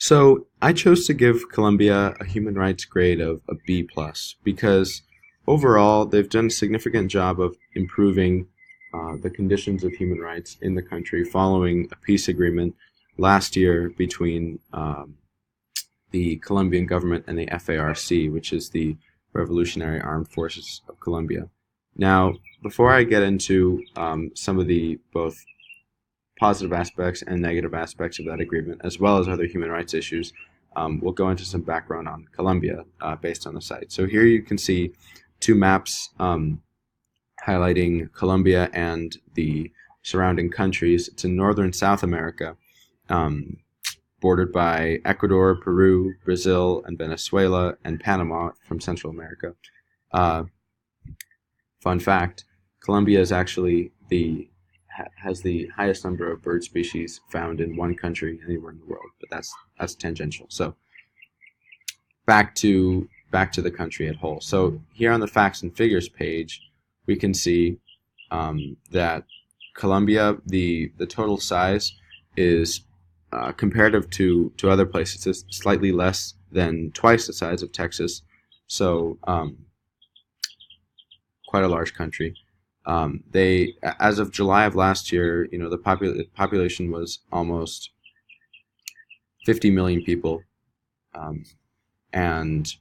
So I chose to give Colombia a human rights grade of a B plus because overall they've done a significant job of improving the conditions of human rights in the country following a peace agreement last year between the Colombian government and the FARC, which is the Revolutionary Armed Forces of Colombia. Now, before I get into some of the both positive aspects and negative aspects of that agreement, as well as other human rights issues, we'll go into some background on Colombia based on the site. So here you can see two maps highlighting Colombia and the surrounding countries. It's in northern South America, bordered by Ecuador, Peru, Brazil, and Venezuela, and Panama from Central America. Fun fact, Colombia is actually has the highest number of bird species found in one country anywhere in the world, but that's tangential. So back to the country as a whole. So here on the facts and figures page, we can see that Colombia, the total size is comparative to other places, is slightly less than twice the size of Texas. So quite a large country. They, as of July of last year, the population was almost 50 million people, and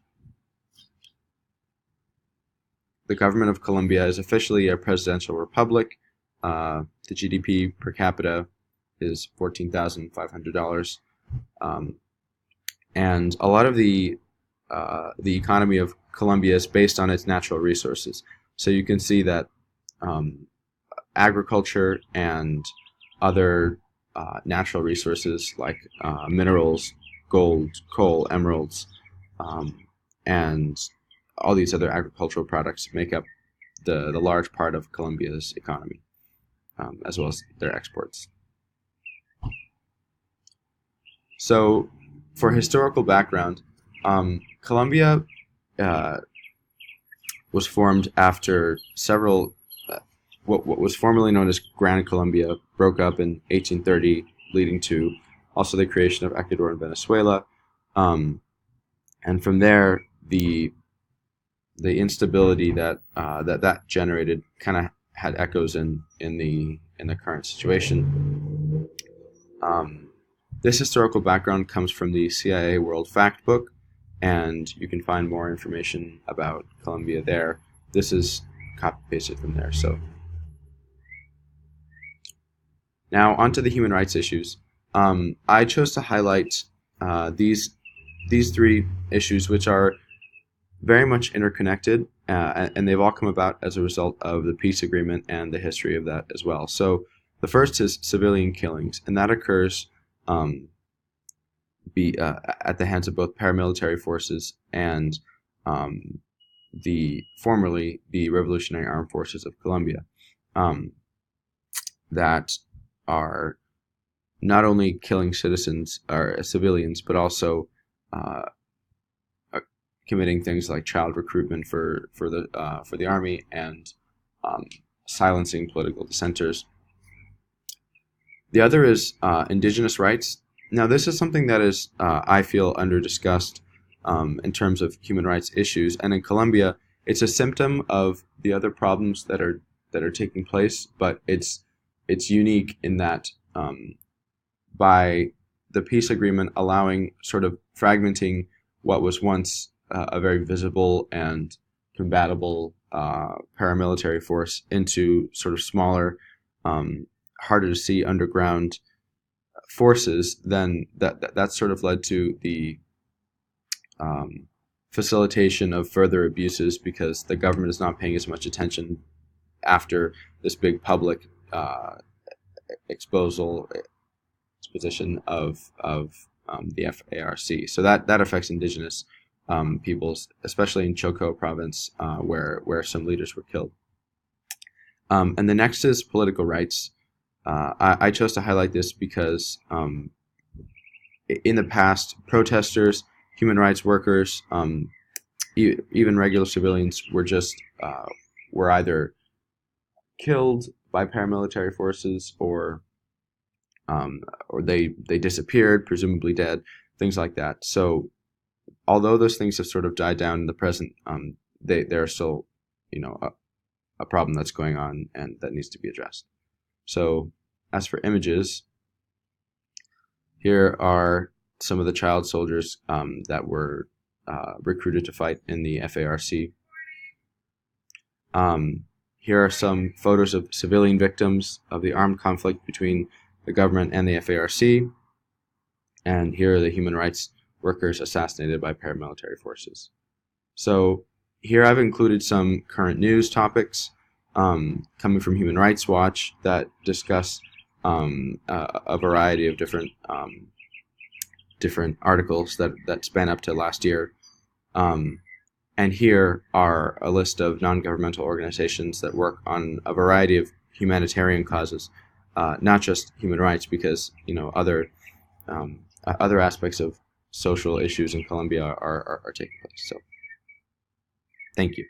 the government of Colombia is officially a presidential republic. The GDP per capita is $14,500, and a lot of the economy of Colombia is based on its natural resources. So you can see that agriculture and other natural resources like minerals, gold, coal, emeralds, and all these other agricultural products make up the large part of Colombia's economy, as well as their exports. So for historical background, Colombia was formed after several what was formerly known as Gran Colombia broke up in 1830, leading to also the creation of Ecuador and Venezuela, and from there the instability that generated kind of had echoes in the current situation. This historical background comes from the CIA World Factbook, and you can find more information about Colombia there. This is copy-pasted from there. So now onto the human rights issues. I chose to highlight these three issues, which are very much interconnected, and they've all come about as a result of the peace agreement and the history of that as well. So the first is civilian killings, and that occurs at the hands of both paramilitary forces and formerly the Revolutionary Armed Forces of Colombia, that are not only killing citizens or civilians, but also committing things like child recruitment for the army and silencing political dissenters. The other is indigenous rights. Now, this is something that is, I feel, under-discussed in terms of human rights issues. And in Colombia, it's a symptom of the other problems that are taking place, but it's unique in that by the peace agreement allowing sort of fragmenting what was once a very visible and combatable paramilitary force into sort of smaller, harder to see underground forces, then that sort of led to the facilitation of further abuses, because the government is not paying as much attention after this big public exposition of the FARC. So that affects indigenous peoples, especially in Choco province, where some leaders were killed. And the next is political rights. I chose to highlight this because in the past, protesters, human rights workers, even regular civilians were either killed by paramilitary forces or they disappeared, presumably dead. things like that. So although those things have sort of died down in the present, they're still, a problem that's going on and that needs to be addressed. So as for images, here are some of the child soldiers that were recruited to fight in the FARC. Here are some photos of civilian victims of the armed conflict between the government and the FARC. And here are the human rights workers assassinated by paramilitary forces. So here I've included some current news topics coming from Human Rights Watch that discuss a variety of different articles that span up to last year. And here are a list of non-governmental organizations that work on a variety of humanitarian causes, not just human rights, because other aspects of social issues in Colombia are taking place. So, thank you.